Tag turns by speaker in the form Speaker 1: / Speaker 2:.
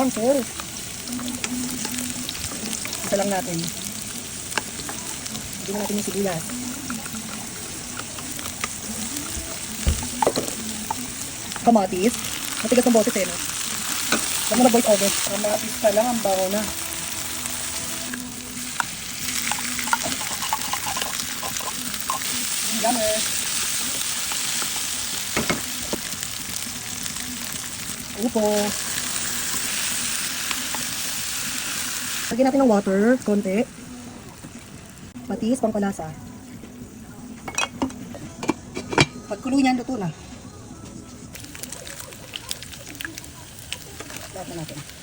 Speaker 1: cancel. Isa lang natin. Hindi natin yung sibuyas. Kamatis. Matigas ng boses eh, no? Huwag mo na voice over. Kamatis pa lang, ang bango na. Yummy! Upo. Lagyan natin ng water, konti. Patis, pangkalasa. Pagkulo niyan, luto na. Lahat na natin.